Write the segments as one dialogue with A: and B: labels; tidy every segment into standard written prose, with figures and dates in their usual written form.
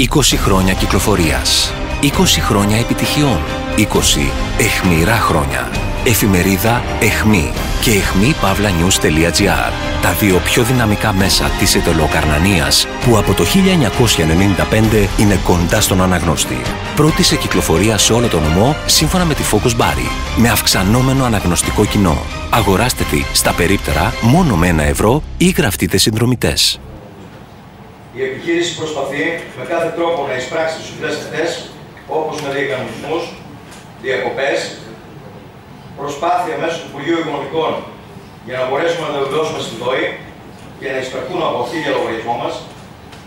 A: 20 χρόνια κυκλοφορίας. 20 χρόνια επιτυχιών. 20 αιχμηρά χρόνια. Εφημερίδα Αιχμή και αιχμή-news.gr. Τα δύο πιο δυναμικά μέσα της Ιταλοκαρνανίας που από το 1995 είναι κοντά στον αναγνώστη. Πρώτη σε κυκλοφορία σε όλο τον νομό σύμφωνα με τη Focus Bari. Με αυξανόμενο αναγνωστικό κοινό. Αγοράστε τη στα περίπτερα μόνο με €1 ή γραφτείτε συνδρομητές.
B: Η επιχείρηση προσπαθεί με κάθε τρόπο να εισπράξει τις οφειλές αυτές, όπως με διακανονισμούς, διακοπές, προσπάθεια μέσω του Υπουργείου Οικονομικών για να μπορέσουμε να τα βεβαιώσουμε στην ΔΟΗ και να εισπραχτούν από αυτή για λογαριασμό μας.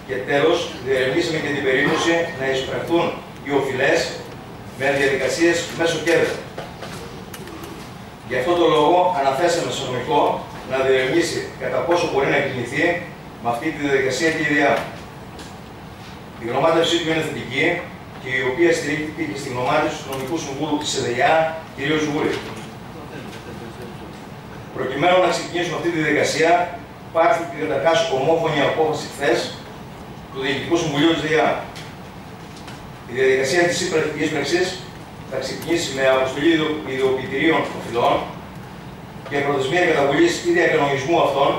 B: Και τέλος, διερευνήσαμε και την περίπτωση να εισπραχτούν οι οφειλές με διαδικασίες μέσω κέρδη. Γι' αυτό το λόγο αναθέσαμε στο νομικό να διερευνήσει κατά πόσο μπορεί να κινηθεί με αυτή τη διαδικασία και η ΔΕΑ. Η γνωμάτευσή του είναι θετική και η οποία στηρίχθηκε και στη γνωμάτευση του νομικού συμβούλου της ΕΔΕΑ, κ. Ζουγούρη. Προκειμένου να ξεκινήσουμε αυτή τη διαδικασία, πάρθηκε καταρχάς ομόφωνη απόφαση χθες του Διοικητικού Συμβουλίου της ΔΕΑ. Η διαδικασία της ύπαρξης θα ξεκινήσει με αποστολή ειδοποιητηρίων οφειλών και προθεσμία καταβολής ή διακανονισμού αυτών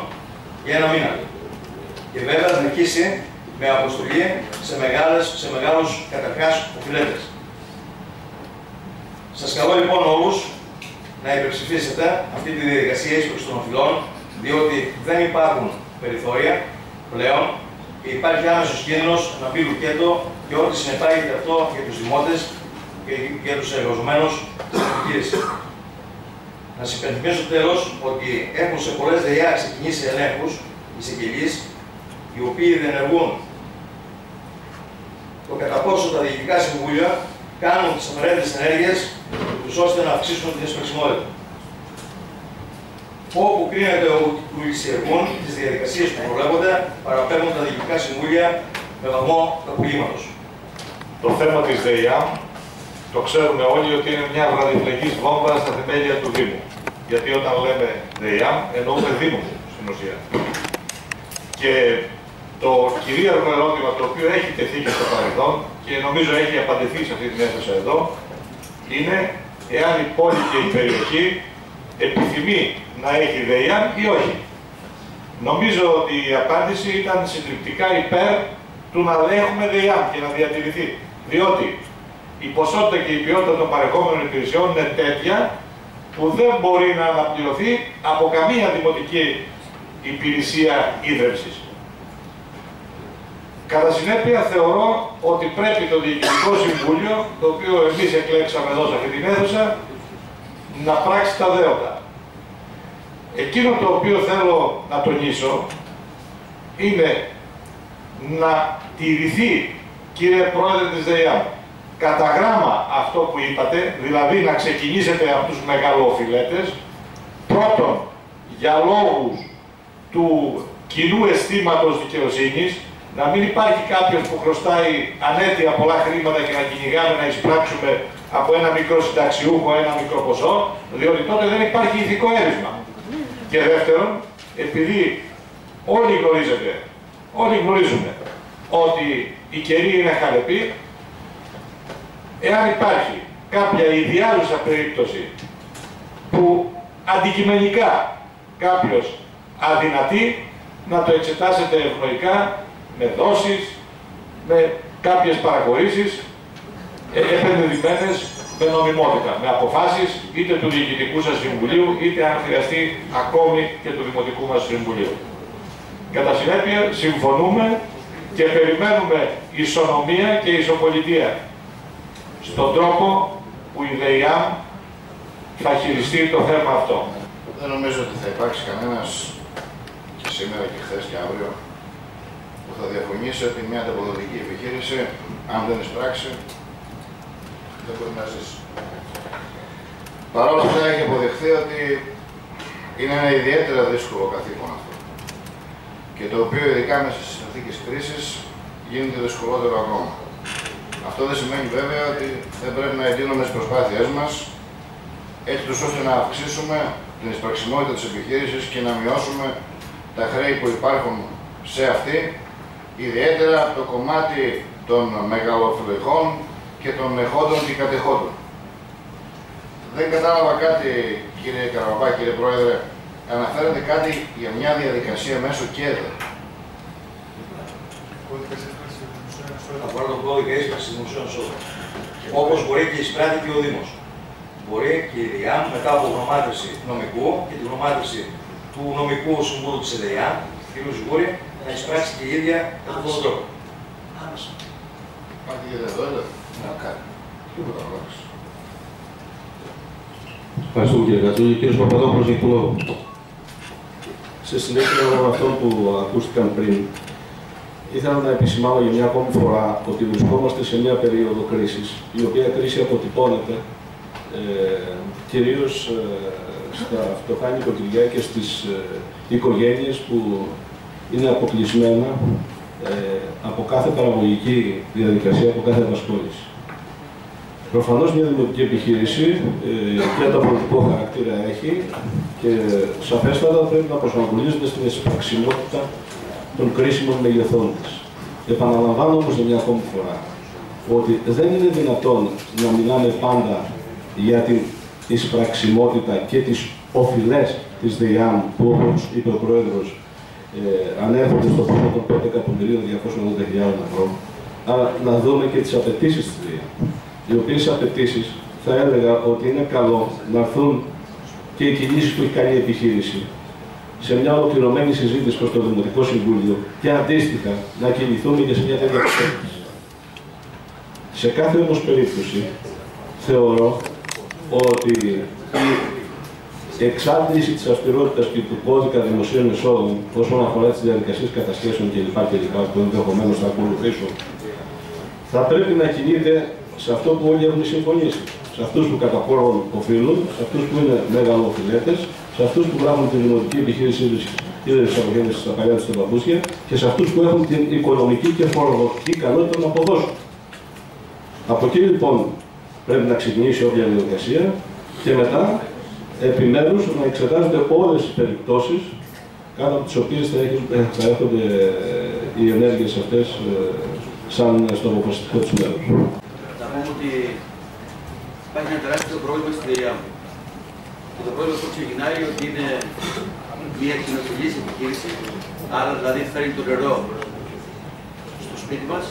B: για 1 μήνα. Και βέβαια θα αρχίσει με αποστολή σε μεγάλους καταρχάς οφειλέτες. Σας καλώ λοιπόν όλους να υπερψηφίσετε αυτή τη διαδικασία ίσπραξης των οφειλών, διότι δεν υπάρχουν περιθώρια πλέον και υπάρχει άμεσος κίνδυνος να μπει λουκέτο και ό,τι συνεπάγεται αυτό για τους δημότες και για τους εργαζομένους της επιχείρησης. Να σας υπενθυμίσω τέλος ότι έχουν σε πολλές ΔΕΙΑ ξεκινήσει ελέγχους εισαγγελείς, οι οποίοι διενεργούν το κατά πόσο τα διοικητικά συμβούλια κάνουν τις απαραίτητες ενέργειες τους ώστε να αυξήσουν την εισπραξιμότητα. Όπου κρίνεται ότι πλησιεργούν τις διαδικασίες που προβλέπονται, παραπέμπουν τα διοικητικά συμβούλια με βαθμό απολύματος.
C: Το θέμα της ΔΕΙΑ το ξέρουμε όλοι ότι είναι μια βραδιφλεγής βόμβα στα θεμέλια του Δήμου. Γιατί όταν λέμε ΔΕΙΑ εννοούμε Δήμο στην ουσία. Και το κυρίαρχο ερώτημα το οποίο έχει τεθεί και στο παρελθόν και νομίζω έχει απαντηθεί σε αυτή την αίθουσα εδώ είναι εάν η πόλη και η περιοχή επιθυμεί να έχει ΔΕΙΑ ή όχι. Νομίζω ότι η απάντηση ήταν συντριπτικά υπέρ του να έχουμε ΔΕΙΑ και να διατηρηθεί. Διότι η ποσότητα και η ποιότητα των παρεχόμενων υπηρεσιών είναι τέτοια που δεν μπορεί να αναπληρωθεί από καμία δημοτική υπηρεσία ίδρυυσης. Κατά συνέπεια θεωρώ ότι πρέπει το Διοικητικό Συμβούλιο, το οποίο εμείς εκλέξαμε εδώ σε αυτή την αίθουσα, να πράξει τα δέοντα. Εκείνο το οποίο θέλω να τονίσω είναι να τηρηθεί, κύριε Πρόεδρε της ΔΕΙΑ, κατά γράμμα αυτό που είπατε, δηλαδή να ξεκινήσετε από τους μεγαλοοφειλέτες, πρώτον για λόγους του κοινού αισθήματος δικαιοσύνης, να μην υπάρχει κάποιος που χρωστάει ανέτεια πολλά χρήματα και να κυνηγάμε να εισπράξουμε από ένα μικρό συνταξιούχο ένα μικρό ποσό, διότι τότε δεν υπάρχει ηθικό έρισμα. Και δεύτερον, επειδή όλοι γνωρίζουμε ότι η καιρή είναι χαλεπή, εάν υπάρχει κάποια ιδιάζουσα περίπτωση που αντικειμενικά κάποιος αδυνατεί, να το εξετάσετε ευνοϊκά, με δόσεις, με κάποιες παραχωρήσεις επενδυμένες με νομιμότητα, με αποφάσεις είτε του Διοικητικού σας Συμβουλίου, είτε αν χρειαστεί ακόμη και του Δημοτικού μας Συμβουλίου. Κατά συνέπεια, συμφωνούμε και περιμένουμε ισονομία και ισοπολιτεία στον τρόπο που η ΔΕΙΑ θα χειριστεί το θέμα αυτό.
D: Δεν νομίζω ότι θα υπάρξει κανένας και σήμερα και χθες και αύριο που θα διαφωνήσει ότι μια ανταποδοτική επιχείρηση, αν δεν εισπράξει, δεν μπορεί να ζήσει. Παρ' όλα αυτά έχει αποδειχθεί ότι είναι ένα ιδιαίτερα δύσκολο καθήκον αυτό. Και το οποίο ειδικά μέσα στις συνθήκες κρίσης γίνεται δυσκολότερο ακόμα. Αυτό δεν σημαίνει βέβαια ότι δεν πρέπει να εντείνουμε τις προσπάθειές μας έτσι ώστε να αυξήσουμε την εισπραξιμότητα της επιχείρησης και να μειώσουμε τα χρέη που υπάρχουν σε αυτή Ιδιαίτερα από το κομμάτι των μεγαλοφιλεχών και των εχόντων και κατεχόντων. Δεν κατάλαβα κάτι, κύριε Καραβαπά, κύριε Πρόεδρε. Αναφέρατε κάτι για μια διαδικασία μέσω ΚΕΔΕ.
B: Αφορά τον κώδικα ίσπραξης δημοσίων εσόδων. Όπως μπορεί και εισπράττει και ο Δήμος. Μπορεί και η ΔΕΙΑΜ μετά από γνωμάτευση νομικού και τη γνωμάτευση του νομικού συμβούλου της ΕΔΕΙΑΜ, κ. Ζουγούρη, να εισπράξει και η ίδια κατά αυτόν τον τρόπο.
D: Υπάρχει και εδώ, να κάνει. Τίποτα άλλο.
E: Ευχαριστούμε κύριε Κατσούλη. Κύριος Παπαδόπουλος, έχει το λόγο. Σε συνέχεια με αυτό που ακούστηκαν πριν, ήθελα να επισημάνω για μια ακόμη φορά ότι βρισκόμαστε σε μια περίοδο κρίσης, η οποία κρίση αποτυπώνεται κυρίως στα φτωχά νοικοκυριά και στις οικογένειες που είναι αποκλεισμένα από κάθε παραγωγική διαδικασία, από κάθε απασχόληση. Προφανώς μια δημοτική επιχείρηση και ανταποδοτικό χαρακτήρα έχει και σαφέστατα πρέπει να προσανατολίζεται στην εισπραξιμότητα των κρίσιμων μεγεθών της. Επαναλαμβάνω όμως για μια ακόμη φορά ότι δεν είναι δυνατόν να μιλάμε πάντα για την εισπραξιμότητα και τις οφειλές της ΔΕΙΑΜ που, όπως είπε ο Πρόεδρος, ανέρχονται στο ποσό των 5.280.000 ευρώ, αλλά να δούμε και τις απαιτήσεις της ΔΕΙΑΜ. Οι οποίες απαιτήσεις θα έλεγα ότι είναι καλό να έρθουν και οι κινήσεις που έχει κάνει η επιχείρηση σε μια ολοκληρωμένη συζήτηση προς το Δημοτικό Συμβούλιο και αντίστοιχα να κινηθούμε και σε μια τέτοια προσέγγιση. Σε κάθε όμως περίπτωση θεωρώ ότι η εξάντληση της αυστηρότητας και του κώδικα δημοσίων εσόδων όσον αφορά τις διαδικασίες κατασχέσεων κλπ. Που ενδεχομένως θα ακολουθήσουν, θα πρέπει να κινείται σε αυτό που όλοι έχουν συμφωνήσει. Σε αυτούς που κατά κόρον οφείλουν, σε αυτούς που είναι μεγαλοφιλέτες, σε αυτούς που γράφουν τη δημοτική επιχείρηση ίδρυσης απογέννησης στα παλιά της παπούσια και σε αυτούς που έχουν την οικονομική και φορολογική ικανότητα να αποδώσουν. Από εκεί λοιπόν πρέπει να ξεκινήσει όποια διαδικασία και μετά επιμέρους να εξετάζονται όλες τις περιπτώσεις κάτω από τις οποίες θα έρχονται οι ενέργειες αυτές σαν στο αποφασιστικό τους μέρος.
F: Να πούμε ότι υπάρχει ένα τεράστιο πρόβλημα στη ΔΕΙΑΜ. Και το πρόβλημα αυτό ξεκινάει ότι είναι μια κοινοφιλής επιχείρηση, άρα δηλαδή φέρνει το νερό στο σπίτι μας.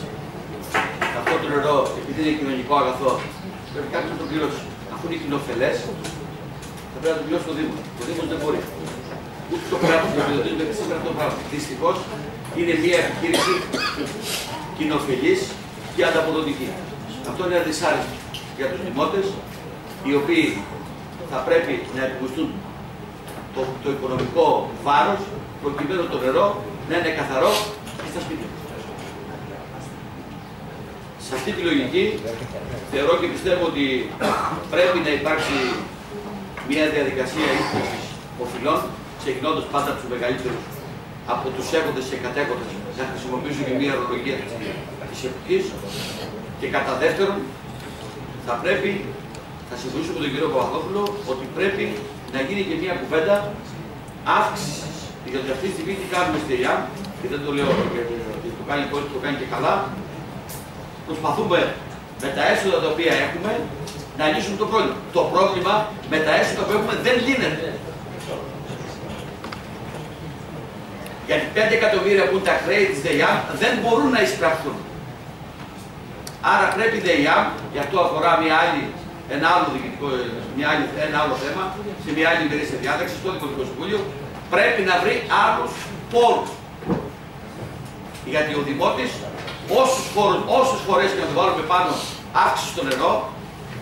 F: Αυτό το νερό, επειδή είναι κοινωνικό αγαθό, πρέπει κάποιος να το πληρώσει. Αφού είναι κοινοφελές, θα πρέπει να το πληρώσει το Δήμο. Ο Δήμος δεν μπορεί. Ούτε το κράτος να επιδοτήσει μέχρι σήμερα αυτό το πράγμα. Δυστυχώς είναι μια επιχείρηση κοινοφιλής και ανταποδοτική. Αυτό είναι δυσάρεστο για τους δημότες, οι οποίοι θα πρέπει να επιμουστούν το οικονομικό βάρος προκειμένου το νερό να είναι καθαρό και στα σπίτια. Σε αυτή τη λογική θεωρώ και πιστεύω ότι πρέπει να υπάρξει μια διαδικασία ίσπραξης οφειλών, ξεκινώντας πάντα από τους μεγαλύτερους, από τους έχοντες και κατέχοντες, να χρησιμοποιήσω και μια ορολογία της εποχής. Και κατά δεύτερον, θα συμφωνήσω με τον κύριο Παπαδόπουλο ότι πρέπει να γίνει και μια κουβέντα αύξησης. Γιατί αυτή τη στιγμή τι κάνουμε στη ΔΕΙΑΜ, και δεν το λέω γιατί το κάνει και καλά, προσπαθούμε με τα έσοδα τα οποία έχουμε να λύσουμε το πρόβλημα. Το πρόβλημα με τα έσοδα που έχουμε δεν λύνεται. Γιατί 5 εκατομμύρια που είναι τα χρέη της ΔΕΙΑΜ δεν μπορούν να εισπραχθούν. Άρα πρέπει η ΔΕΙΑΜ, και αυτό αφορά ένα άλλο θέμα, σε μια άλλη ημερήσια διάταξη, στο Δημοτικό Συμβούλιο, πρέπει να βρει άλλους πόρους. Γιατί ο Δημότης, όσες φορές και να το βάλουμε πάνω αύξηση στο νερό,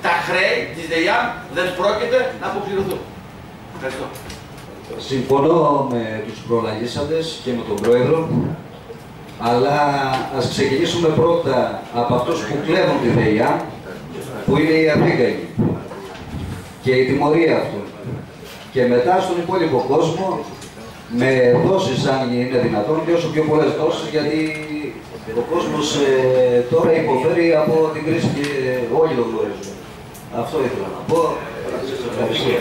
F: τα χρέη της ΔΕΙΑΜ δεν πρόκειται να αποπληρωθούν. Ευχαριστώ.
G: Συμφωνώ με τους προλαλήσαντες και με τον Πρόεδρο, αλλά ας ξεκινήσουμε πρώτα από αυτούς που κλέβουν τη ΔΕΙΑΜ, που είναι οι Αφρίκανοι και η τιμωρία αυτών. Και μετά στον υπόλοιπο κόσμο, με δόσεις αν είναι δυνατόν και όσο πιο πολλές δόσεις, γιατί ο κόσμος τώρα υποφέρει από την κρίση και όλοι το γνωρίζουν. Αυτό ήθελα να πω. Ευχαριστώ.